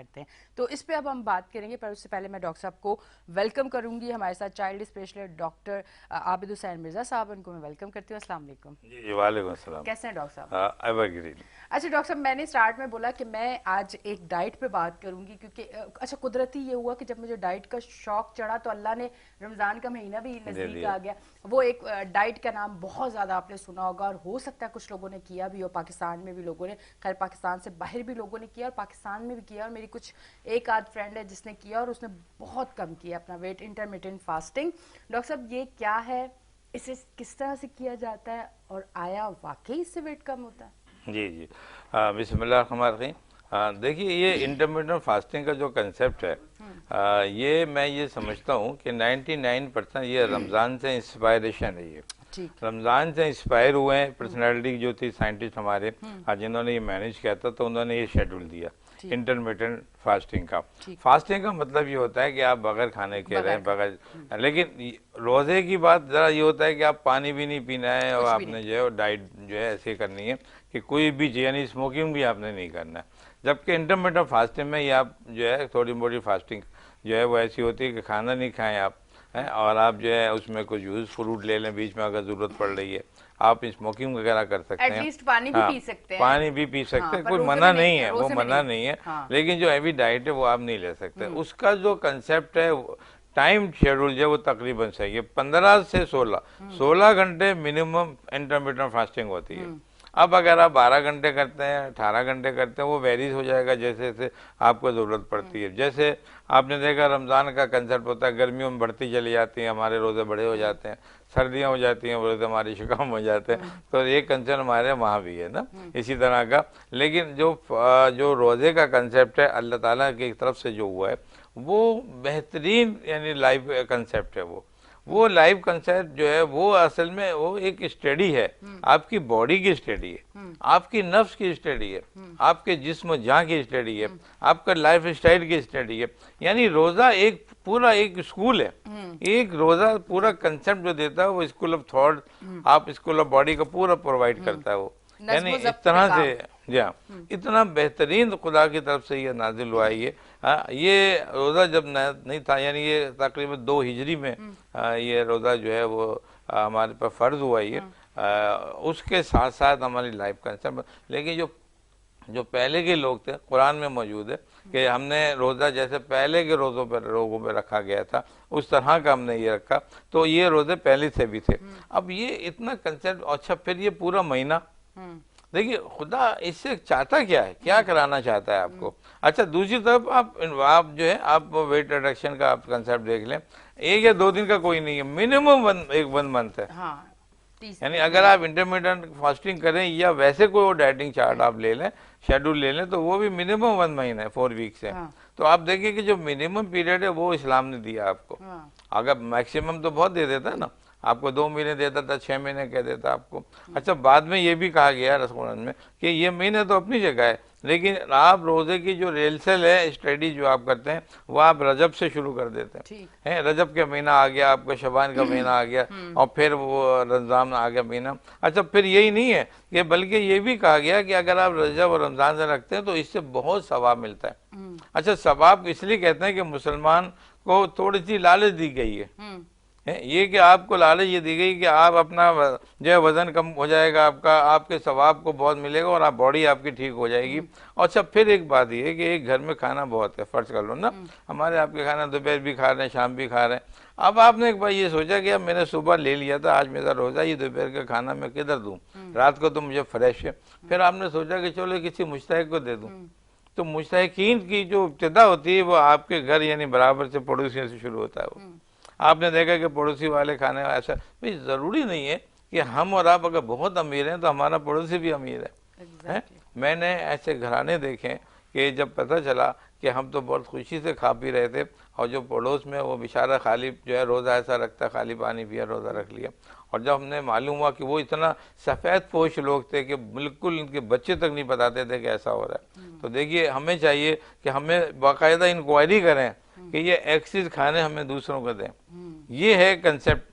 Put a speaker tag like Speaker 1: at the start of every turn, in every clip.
Speaker 1: कहते हैं। तो इस पे अब हम बात करेंगे, पर उससे पहले मैं डॉक्टर साहब को वेलकम करूंगी। हमारे साथ child specialist doctor Abid Hussain Mirza साहब, उनको मैं वेलकम करती हूँ। अस्सलाम वालेकुम।
Speaker 2: जी वालेकुम अस्सलाम।
Speaker 1: कैसे हैं डॉक्टर साहब?
Speaker 2: एवरग्रीन।
Speaker 1: अच्छा डॉक्टर साहब, मैंने स्टार्ट में बोला कि मैं आज एक डाइट पे बात करूंगी, क्योंकि अच्छा कुदरती ये हुआ कि जब मुझे डाइट का शौक चढ़ा तो अल्लाह ने रमज़ान का महीना भी
Speaker 2: दे
Speaker 1: नज़दीक
Speaker 2: दिया।
Speaker 1: आ गया। वो एक डाइट का नाम बहुत ज़्यादा आपने सुना होगा, और हो सकता है कुछ लोगों ने किया भी हो, पाकिस्तान में भी लोगों ने, खैर पाकिस्तान से बाहर भी लोगों ने किया और पाकिस्तान में भी किया, और मेरी कुछ एक आध फ्रेंड है जिसने किया और उसने बहुत कम किया अपना वेट, इंटरमिटेंट फास्टिंग। डॉक्टर साहब ये क्या है, इसे किस तरह से किया जाता है, और आया वाकई इससे वेट कम होता है?
Speaker 2: जी जी। बिस्मिल्लाह। देखिए, ये इंटरमीडिएट फास्टिंग का जो कंसेप्ट है, ये मैं ये समझता हूँ कि 99% ये रमज़ान से इंस्पायरेशन है। ये
Speaker 1: ठीक।
Speaker 2: रमज़ान से इंस्पायर हुए हैं। पर्सनैलिटी जो थी साइंटिस्ट हमारे, जिन्होंने ये मैनेज किया था, तो उन्होंने ये शेड्यूल दिया इंटरमीडिएट फास्टिंग का। फास्टिंग का मतलब ये होता है कि आप बगैर खाने के रहें, बगैर, लेकिन रोज़े की बात ज़रा ये होता है कि आप पानी भी नहीं पीना है, और आपने जो है डाइट जो है ऐसे करनी है कि कोई भी यानी स्मोकिंग भी आपने नहीं करना है। जबकि इंटरमीडिएट फास्टिंग में ये आप जो है थोड़ी मोटी फास्टिंग जो है वो ऐसी होती है कि खाना नहीं खाएं आप हैं, और आप जो है उसमें कुछ जूस फ्रूट ले लें बीच में अगर ज़रूरत पड़ रही है। आप स्मोकिंग वगैरह कर सकते हैं,
Speaker 1: एटलीस्ट पानी भी पी सकते हैं।
Speaker 2: पानी भी पी सकते हैं, कोई मना नहीं है, वो मना नहीं है। लेकिन जो हैवी डाइट है वो आप नहीं ले सकते। उसका जो कंसेप्ट है, टाइम शेड्यूल जो है वो तकरीबन सही है, 15 से 16 घंटे मिनिमम इंटरमीडिएट फास्टिंग होती है। अब अगर आप 12 घंटे करते हैं, 18 घंटे करते हैं, वो वेरीज हो जाएगा जैसे जैसे आपको ज़रूरत पड़ती है। जैसे आपने देखा रमज़ान का कंसेप्ट होता है, गर्मियों में बढ़ती चली जाती है, हमारे रोज़े बड़े हो जाते हैं, सर्दियाँ हो जाती हैं, रोज़े हमारी शिकम हो जाते हैं। तो ये कंसेप्ट हमारे वहाँ भी है ना, इसी तरह का। लेकिन जो रोज़े का कंसेप्ट है अल्लाह ताला की तरफ से जो हुआ है, वो बेहतरीन यानी लाइफ कंसेप्ट है। वो लाइव कंसेप्ट जो है वो असल में वो एक स्टडी है, आपकी बॉडी की स्टडी है, आपकी नफ्स की स्टडी है, आपके जिस्म जान की स्टडी है, आपका लाइफ स्टाइल की स्टडी है। यानी रोजा एक पूरा एक स्कूल है। एक रोजा पूरा कंसेप्ट जो देता है वो स्कूल ऑफ थॉट, आप स्कूल ऑफ बॉडी का पूरा प्रोवाइड करता है वो। यानी इस तरह से जी, इतना बेहतरीन खुदा की तरफ से ये नाजिल हुआ है। ये रोज़ा जब नहीं था, यानी ये तकरीबन 2 हिजरी में ये रोज़ा जो है वो हमारे पर फ़र्ज हुआ। ये उसके साथ साथ हमारी लाइफ कंसेप्ट, लेकिन जो पहले के लोग थे, कुरान में मौजूद है कि हमने रोज़ा जैसे पहले के रोज़ों पर रखा गया था, उस तरह का हमने ये रखा। तो ये रोज़े पहले से भी थे। अब ये इतना कंसेप्ट, अच्छा फिर ये पूरा महीना देखिए, खुदा इससे चाहता क्या है, क्या कराना चाहता है आपको। अच्छा, दूसरी तरफ आप जो है आप वेट रिडक्शन का आप कंसेप्ट देख लें, 1 या 2 दिन का कोई नहीं है, मिनिमम 1 मंथ है। यानी अगर आप इंटरमीडिएट फास्टिंग करें या वैसे कोई डाइटिंग चार्ट आप ले लें, शेड्यूल ले लें, तो वो भी मिनिमम 1 महीना है, 4 वीक्स है। तो आप देखिए कि जो मिनिमम पीरियड है वो इस्लाम ने दिया आपको। अगर मैक्सिमम तो बहुत दे देता है ना, आपको 2 महीने देता था, 6 महीने कह देता आपको। अच्छा, बाद में ये भी कहा गया रसूल में कि ये महीने तो अपनी जगह है, लेकिन आप रोज़े की जो रेलसेल है स्टडी जो आप करते हैं वो आप रजब से शुरू कर देते हैं। रजब का महीना आ गया, आपका शबान का महीना आ गया, और फिर वो रमज़ान आ गया महीना। अच्छा, फिर यही नहीं है कि बल्कि ये भी कहा गया कि अगर आप रजब और रमज़ान से रखते हैं तो इससे बहुत सवाब मिलता है। अच्छा, सवाब इसलिए कहते हैं कि मुसलमान को थोड़ी सी लालच दी गई है, ये कि आपको लालच ये दी गई कि आप अपना जो है वजन कम हो जाएगा आपका, आपके सवाब को बहुत मिलेगा, और आप बॉडी आपकी ठीक हो जाएगी। और अच्छा, फिर एक बात ये है कि एक घर में खाना बहुत है, फर्ज कर लो ना, हमारे आपके खाना दोपहर भी खा रहे हैं, शाम भी खा रहे हैं। अब आपने एक बार ये सोचा कि अब मैंने सुबह ले लिया था, आज मेरा रोज़ा, ये दोपहर का खाना मैं किधर दूँ, रात को तो मुझे फ्रेश है। फिर आपने सोचा कि चलो किसी मुश्ताहिक को दे दूँ। तो मुश्ताहिकीन की जो इब्तिदा होती है वो आपके घर यानी बराबर से पड़ोसियों से शुरू होता है। वो आपने देखा कि पड़ोसी वाले खाने, ऐसा भाई ज़रूरी नहीं है कि हम और आप अगर बहुत अमीर हैं तो हमारा पड़ोसी भी अमीर है। मैंने ऐसे घराने देखे कि जब पता चला कि हम तो बहुत खुशी से खा पी रहे थे, और जो पड़ोस में वो बेचारा खाली जो है रोज़ा ऐसा रखता, खाली पानी पिया, रोज़ा रख लिया। और जब हमने मालूम हुआ कि वो इतना सफ़ेद पोश लोग थे कि बिल्कुल उनके बच्चे तक नहीं बताते थे कि ऐसा हो रहा है। तो देखिए, हमें चाहिए कि हमें बाकायदा इंक्वायरी करें कि ये एक्सिस खाने हमें दूसरों को दें। ये है कंसेप्ट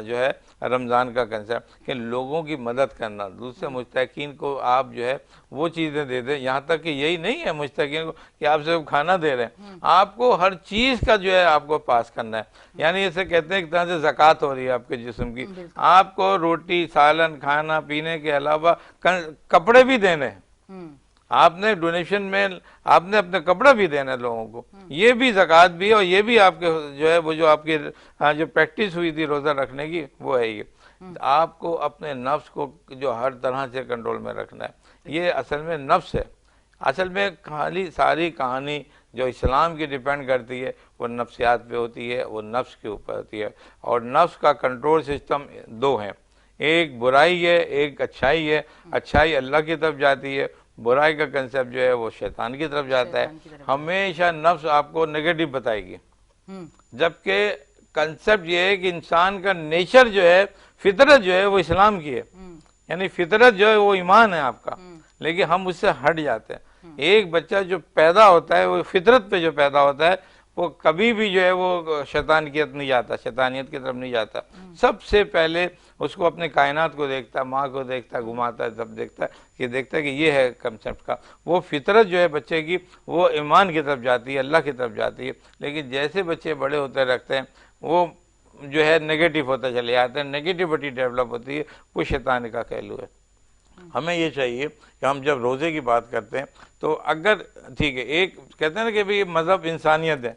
Speaker 2: जो है रमज़ान का कंसेप्ट, कि लोगों की मदद करना, दूसरे मुस्तकीन को आप जो है वो चीज़ें दे दें। यहाँ तक कि यही नहीं है मुस्तकीन को कि आप सिर्फ खाना दे रहे हैं, आपको हर चीज़ का जो है आपको पास करना है। यानी इसे कहते हैं एक तरह से ज़कात हो रही है आपके जिस्म की। आपको रोटी सालन खाना पीने के अलावा कपड़े भी देने हैं, आपने डोनेशन में आपने अपने कपड़ा भी देना है लोगों को, ये भी ज़कात भी है। और ये भी आपके जो है वो जो आपकी जो प्रैक्टिस हुई थी रोज़ा रखने की वो है ये। आपको अपने नफ्स को जो हर तरह से कंट्रोल में रखना है, ये असल में नफ्स है। असल में खाली सारी कहानी जो इस्लाम की डिपेंड करती है वो नफ्सियात पे होती है, वो नफ्स के ऊपर होती है। और नफ्स का कंट्रोल सिस्टम दो हैं, एक बुराई है एक अच्छाई है। अच्छाई अल्लाह की तरफ जाती है, बुराई का कंसेप्ट जो है वो शैतान की तरफ जाता है। हमेशा नफ्स आपको नेगेटिव बताएगी, जबकि कंसेप्ट ये है कि इंसान का नेचर जो है, फितरत जो है वो इस्लाम की है। यानी फितरत जो है वो ईमान है आपका, लेकिन हम उससे हट जाते हैं। एक बच्चा जो पैदा होता है वो फितरत पे जो पैदा होता है वो कभी भी जो है वो शैतानियत नहीं जाता, शैतानियत की तरफ नहीं जाता। सबसे पहले उसको अपने कायनात को देखता है, माँ को देखता है, घुमाता है, सब देखता है कि ये है कंसेप्ट का। वो फितरत जो है बच्चे की वो ईमान की तरफ जाती है, अल्लाह की तरफ जाती है। लेकिन जैसे बच्चे बड़े होते रखते हैं वो जो है नेगेटिव होते चले जाते हैं, नेगेटिविटी डेवलप होती है, वो शैतान का कहलू है। हमें ये चाहिए कि हम जब रोज़े की बात करते हैं तो अगर ठीक है, एक कहते हैं ना कि भाई मज़हब इंसानियत है,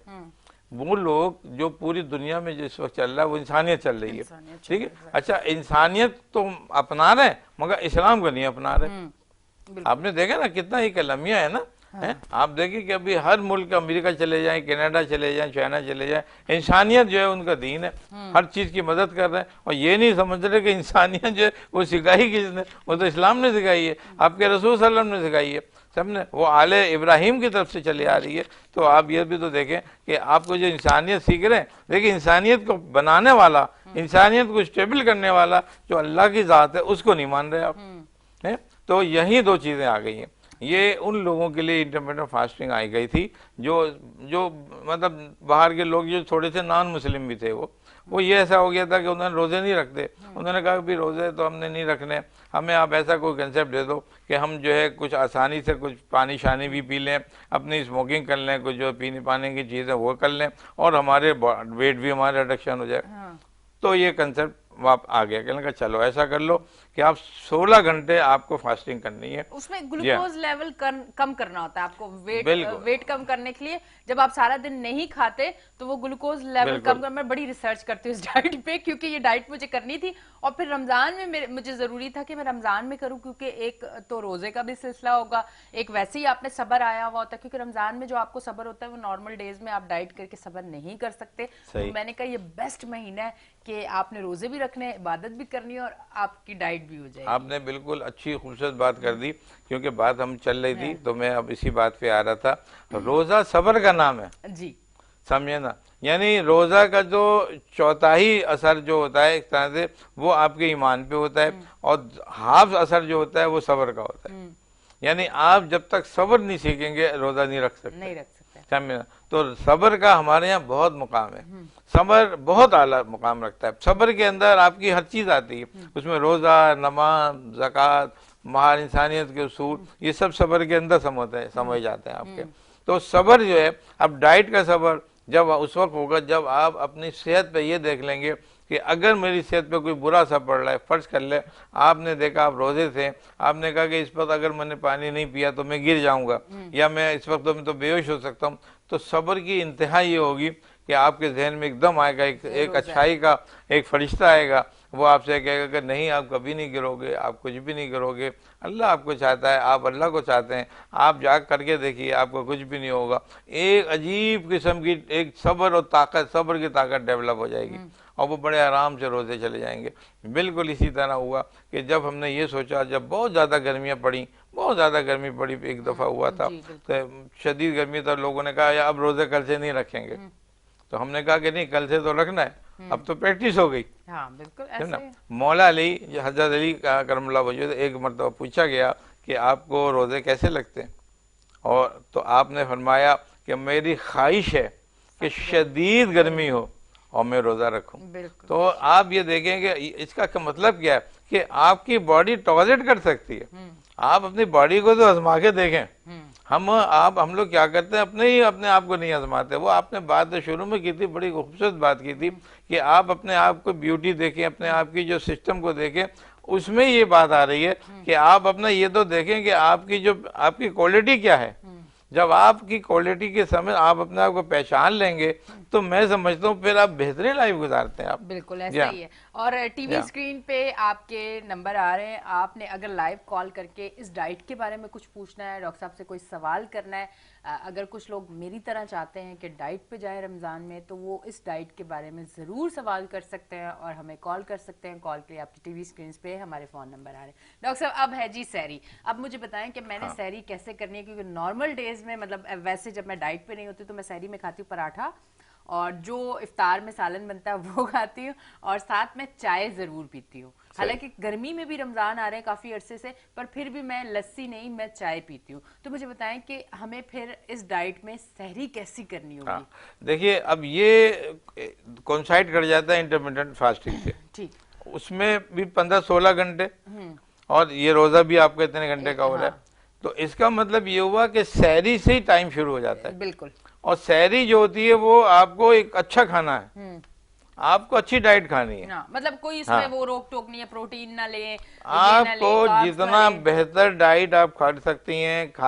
Speaker 2: वो लोग जो पूरी दुनिया में जिस वक्त चल रहा है वो इंसानियत चल रही है, ठीक है। अच्छा, इंसानियत तो अपना रहे हैं मगर इस्लाम को नहीं अपना रहे। आपने देखा ना कितना ही कलमिया है ना, है? आप देखिए कि अभी हर मुल्क, अमेरिका चले जाएं, कनाडा चले जाएं, चाइना चले जाएं, इंसानियत जो है उनका दीन है, हर चीज़ की मदद कर रहे हैं। और ये नहीं समझ रहे कि इंसानियत जो है वो सिखाई किसने, वो तो इस्लाम ने सिखाई है, आपके रसूल सल्लल्लाहु अलैहि वसल्लम ने सिखाई है, सबने, वो आले इब्राहिम की तरफ से चली आ रही है। तो आप ये भी तो देखें कि आपको जो इंसानियत सीख रहे हैं, देखिए इंसानियत को बनाने वाला, इंसानियत को स्टेबल करने वाला जो अल्लाह की ज़ात है उसको नहीं मान रहे आप, है? तो यही दो चीज़ें आ गई हैं। ये उन लोगों के लिए इंटरमिटेंट फास्टिंग आई गई थी जो मतलब बाहर के लोग जो थोड़े से नॉन मुस्लिम भी थे, वो ये ऐसा हो गया था कि उन्होंने रोज़े नहीं रखते। उन्होंने कहा कि रोज़े तो हमने नहीं रखने, हमें आप ऐसा कोई कंसेप्ट दे दो कि हम जो है कुछ आसानी से कुछ पानी शानी भी पी लें, अपनी स्मोकिंग कर लें, कुछ जो पीने पाने की चीज़ें वो कर लें और हमारे वेट भी हमारा रिडक्शन हो जाए। तो ये कंसेप्ट आप आ गया, कहने का चलो ऐसा कर लो कि आप 16 घंटे आपको फास्टिंग करनी है।
Speaker 1: उसमें ग्लूकोज लेवल कम करना होता है आपको, वेट कम करने के लिए। जब आप सारा दिन नहीं खाते तो वो ग्लूकोज लेवल कम कर, मैं बड़ी रिसर्च करती हूँ इस डाइट पे, क्योंकि ये डाइट मुझे करनी थी। और फिर रमजान में मुझे जरूरी था कि मैं रमजान में करूँ, क्योंकि एक तो रोजे का भी सिलसिला होगा, एक वैसे ही आपने सबर आया हुआ होता है, क्योंकि रमजान में जो आपको सबर होता है वो नॉर्मल डेज में आप डाइट करके सबर नहीं कर सकते। तो मैंने कहा ये बेस्ट महीना है कि आपने रोजे भी रखने, इबादत भी करनी है और आपकी डाइट भी हो जाएगी।
Speaker 2: आपने बिल्कुल अच्छी खूबसूरत बात कर दी, क्योंकि बात हम चल रही थी तो मैं अब इसी बात पे आ रहा था। रोजा सब्र का नाम है
Speaker 1: जी,
Speaker 2: समझे ना। यानी रोजा का जो चौथाई असर जो होता है एक तरह से वो आपके ईमान पे होता है, और हाफ असर जो होता है वो सब्र का होता है। यानी आप जब तक सब्र नहीं सीखेंगे रोजा नहीं रख सकते, समझे ना। तो सब्र का हमारे यहाँ बहुत मुकाम है, सब्र बहुत आला मुकाम रखता है। सब्र के अंदर आपकी हर चीज़ आती है, उसमें रोज़ा, नमाज, ज़कात, महार इंसानियत के उसूल, ये सब सब्र के अंदर समझ जाते हैं आपके। तो सब्र जो है, अब डाइट का सब्र जब उस वक्त होगा जब आप अपनी सेहत पे ये देख लेंगे कि अगर मेरी सेहत पे कोई बुरा असर पड़ रहा है, फर्ज कर ले आपने देखा आप रोजे थे, आपने कहा कि इस वक्त अगर मैंने पानी नहीं पिया तो मैं गिर जाऊंगा, या मैं इस वक्त तो बेहोश हो सकता हूँ। तो सब्र की इंतहा ये होगी कि आपके जहन में एकदम आएगा एक अच्छाई का एक फरिश्ता आएगा, वो आपसे कहेगा कि नहीं आप कभी नहीं गिरोगे, आप कुछ भी नहीं करोगे, अल्लाह आपको चाहता है, आप अल्लाह को चाहते हैं, आप जाग करके देखिए आपको कुछ भी नहीं होगा। एक अजीब किस्म की एक सब्र और ताकत, सब्र की ताकत डेवलप हो जाएगी और वो बड़े आराम से रोज़े चले जाएंगे। बिल्कुल इसी तरह हुआ कि जब हमने ये सोचा, जब बहुत ज़्यादा गर्मियाँ पड़ी, बहुत ज़्यादा गर्मी पड़ी, एक दफ़ा हुआ था तो शदीद गर्मी था, लोगों ने कहा अब रोज़े कल से नहीं रखेंगे। तो हमने कहा कि नहीं कल से तो रखना है, अब तो प्रैक्टिस हो गई।
Speaker 1: हाँ, बिल्कुल
Speaker 2: है ना। मौला अली, हज़रत अली करमुल्लाह वजूद, एक मरतबा पूछा गया कि आपको रोज़े कैसे लगते हैं, और तो आपने फरमाया कि मेरी ख्वाहिश है कि शदीद गर्मी हो और मैं रोजा रखूं। तो आप ये देखेंगे इसका मतलब क्या है कि आपकी बॉडी टॉलरेट कर सकती है। आप अपनी बॉडी को तो आजमा के देखें। हम लोग क्या करते हैं, अपने आप को नहीं आजमाते। वो आपने बात तो शुरू में की थी, बड़ी खूबसूरत बात की थी कि आप अपने आप को ब्यूटी देखें, अपने आप की जो सिस्टम को देखें। उसमें ये बात आ रही है कि आप अपना ये तो देखें कि आपकी क्वालिटी क्या है। जब आपकी क्वालिटी के समय आप अपने आप को पहचान लेंगे तो मैं समझता हूँ फिर आप बेहतरीन लाइफ गुजारते हैं आप।
Speaker 1: बिल्कुल ऐसा ही है। और टीवी स्क्रीन पे आपके नंबर आ रहे हैं, आपने अगर लाइव कॉल करके इस डाइट के बारे में कुछ पूछना है, डॉक्टर साहब से कोई सवाल करना है, अगर कुछ लोग मेरी तरह चाहते हैं कि डाइट पे जाए रमज़ान में, तो वो इस डाइट के बारे में ज़रूर सवाल कर सकते हैं और हमें कॉल कर सकते हैं। कॉल के लिए आपकी टीवी स्क्रीन पे हमारे फ़ोन नंबर आ रहे हैं। डॉक्टर साहब, अब है जी सहरी। अब मुझे बताएं कि मैंने सहरी कैसे करनी है, क्योंकि नॉर्मल डेज में, मतलब वैसे जब मैं डाइट पे नहीं होती तो मैं सहरी में खाती हूँ पराठा, और जो इफ्तार में सालन बनता है वो खाती हूँ, और साथ में चाय जरूर पीती हूँ। हालांकि गर्मी में भी रमजान आ रहे हैं काफी अरसे से, पर फिर भी मैं लस्सी नहीं, मैं चाय पीती हूँ। तो मुझे बताएं कि हमें फिर इस डाइट में सहरी कैसी करनी होगी?
Speaker 2: देखिए, अब ये कोइंसाइड कर जाता है इंटरमिटेंट फास्टिंग से। ठीक, उसमें भी 15-16 घंटे, और ये रोजा भी आपका इतने घंटे का हो रहा है। तो इसका मतलब ये हुआ कि सहरी से ही टाइम शुरू हो जाता है। बिल्कुल। और सहरी जो होती है वो आपको एक अच्छा खाना है, आपको अच्छी डाइट खानी है।
Speaker 1: मतलब कोई इसमें वो रोक टोक नहीं है, प्रोटीन ना ले,
Speaker 2: आपको जितना बेहतर डाइट आप खा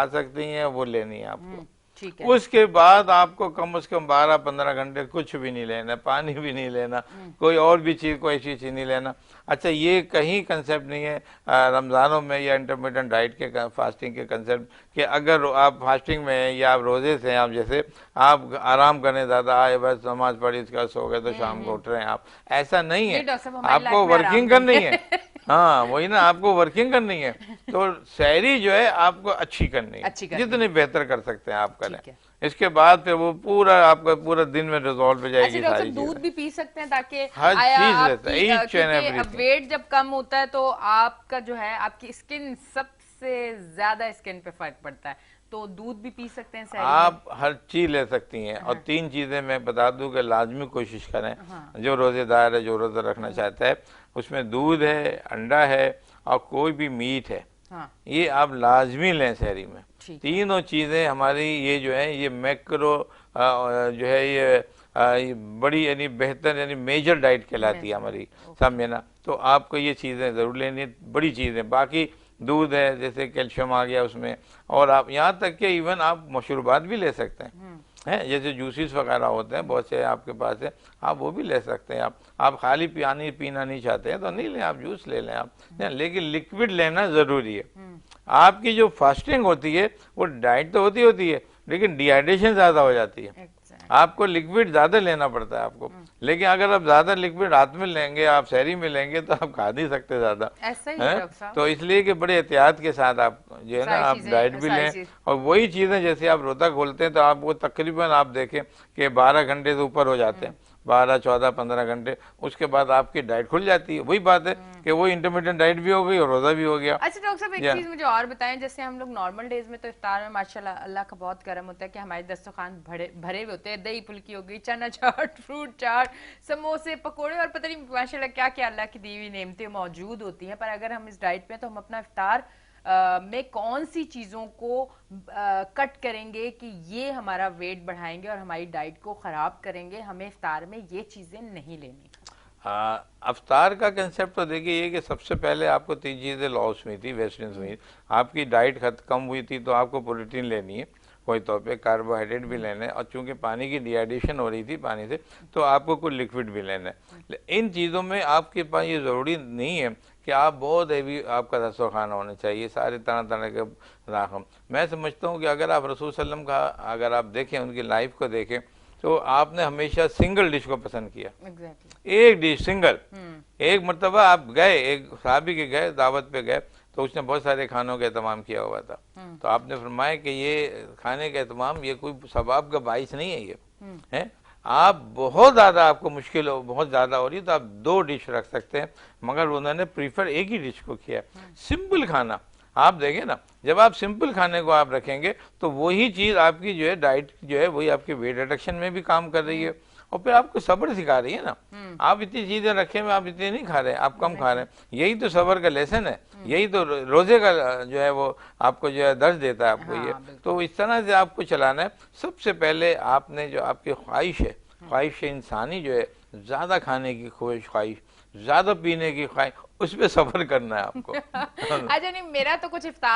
Speaker 2: सकती हैं वो लेनी है आपको। ठीक है। उसके बाद आपको कम से कम 12-15 घंटे कुछ भी नहीं लेना, पानी भी नहीं लेना, कोई और भी चीज, कोई ऐसी चीज नहीं लेना। अच्छा, ये कहीं कंसेप्ट नहीं है रमजानों में या इंटरमीडिएट डाइट के फास्टिंग के कंसेप्ट कि अगर आप फास्टिंग में हैं या आप रोजे से हैं, आप जैसे आप आराम करने ज़्यादा आए, बस नमाज पढ़ी, इसका सो गए तो शाम को उठ रहे हैं आप, ऐसा नहीं है। आपको वर्किंग करनी है। हाँ, वही ना, आपको वर्किंग करनी है। तो सहरी जो है आपको अच्छी करनी है, जितनी बेहतर कर सकते हैं आप करें। इसके बाद फिर वो पूरा आपका पूरा दिन में रिजॉल्व हो जाएगी।
Speaker 1: अच्छा, सारी दूध भी पी सकते हैं ताकि
Speaker 2: हर चीज रहता है, ईच एंड एवरीथिंग।
Speaker 1: वेट जब कम होता है तो आपका जो है, आपकी स्किन, सबसे ज्यादा स्किन पे फर्क पड़ता है, तो दूध भी पी सकते हैं।
Speaker 2: आप हर चीज ले सकती हैं। और 3 चीजें मैं बता दूं कि लाजमी कोशिश करें, जो रोजेदार है, जो रोजा रखना चाहता है, उसमें दूध है, अंडा है और कोई भी मीट है, ये आप लाजमी लें सहरी में। तीनों चीजें हमारी ये जो है, ये मैक्रो जो है, ये बड़ी यानी बेहतर यानी मेजर डाइट कहलाती है हमारी, समझे ना। तो आपको ये चीजें जरूर लेनी है, बड़ी चीजें। बाकी दूध है, जैसे कैल्शियम आ गया उसमें, और आप यहाँ तक कि इवन आप मशरूबात भी ले सकते हैं, जैसे जूसेस वगैरह होते हैं बहुत से आपके पास है, आप वो भी ले सकते हैं। आप खाली पानी पीना नहीं चाहते हैं तो नहीं लें, आप जूस ले लें आप, लेकिन लिक्विड लेना ज़रूरी है। आपकी जो फास्टिंग होती है वो डाइट तो होती है, लेकिन डिहाइड्रेशन ज़्यादा हो जाती है, आपको लिक्विड ज़्यादा लेना पड़ता है आपको। लेकिन अगर आप ज़्यादा लिक्विड रात में लेंगे, आप सहरी में लेंगे, तो आप खा नहीं सकते ज़्यादा, है? तो इसलिए कि बड़े एहतियात के साथ आप जो है ना, आप डाइट भी लें। और वही चीज़ें, जैसे आप रोज़ा खोलते हैं तो आपको तकरीबन आप देखें कि 12 घंटे से ऊपर हो जाते हैं, 12, 14, 15 घंटे, उसके बाद आपकी डाइट खुल जाती है। वही बात है कि वो इंटरमीडिएट डाइट भी हो गई और रोजा भी हो गया।
Speaker 1: अच्छा डॉक्टर साहब, एक चीज मुझे और बताएं, जैसे हम लोग नॉर्मल डेज में तो इफ्तार में माशाल्लाह अल्लाह का बहुत करम होता है कि हमारे दस्तरखान भरे हुए होते हैं, दही फुल्की हो गई, चना चाट, फ्रूट चाट, समोसे, पकोड़े, और पता नहीं माशाल्लाह क्या क्या अल्लाह की दी हुई नेमतें मौजूद होती हैं। पर अगर हम इस डाइट में, तो हम अपना इफ्तार में कौन सी चीज़ों को कट करेंगे कि ये हमारा वेट बढ़ाएंगे और हमारी डाइट को ख़राब करेंगे, हमें इफ्तार में ये चीज़ें नहीं लेनी?
Speaker 2: अफ्तार का कंसेप्ट तो देखिए ये कि सबसे पहले आपको 3 चीज़ें लॉस हुई थी, वेस्टर्न हुई, आपकी डाइट कम हुई थी, तो आपको प्रोटीन लेनी है कोई तौर पे, कार्बोहाइड्रेट भी लेना है, और चूंकि पानी की डिहाइड्रेशन हो रही थी पानी से, तो आपको कुछ लिक्विड भी लेना है। इन चीज़ों में आपके पास ये ज़रूरी नहीं है कि आप बहुत हैवी आपका दस्तरखाना होना चाहिए, सारे तरह तरह के राखम। मैं समझता हूँ कि अगर आप रसूल सल्लम का अगर आप देखें, उनकी लाइफ को देखें, तो आपने हमेशा सिंगल डिश को पसंद किया। एक डिश सिंगल। एक मरतबा आप गए, एक साहबी के गए, दावत पे गए, तो उसने बहुत सारे खानों का एहतमाम किया हुआ था, तो आपने फरमाया कि ये खाने का एहतमाम ये कोई सवाब का बाइस नहीं है, ये है, आप बहुत ज़्यादा आपको मुश्किल बहुत ज़्यादा हो रही है तो आप 2 डिश रख सकते हैं, मगर उन्होंने प्रीफर एक ही डिश को किया, सिंपल खाना। आप देखें ना, जब आप सिंपल खाने को आप रखेंगे तो वही चीज़ आपकी जो है डाइट जो है वही आपके वेट रिडक्शन में भी काम कर रही है, और फिर आपको सब्र सिखा रही है ना। आप इतनी चीजें रखे में आप इतनी नहीं खा रहे, आप कम खा रहे हैं, यही तो सब्र का लेसन है, यही तो रोजे का जो है वो आपको जो है दर्ज देता है आपको। ये तो इस तरह से आपको चलाना है। सबसे पहले आपने जो आपकी ख्वाहिश है, ख्वाहिश इंसानी जो है, ज्यादा खाने की ख्वाहिश, ज्यादा पीने की ख्वाहिश, उस पर सब्र करना है आपको।
Speaker 1: अच्छा, नहीं मेरा तो कुछ इफ्तार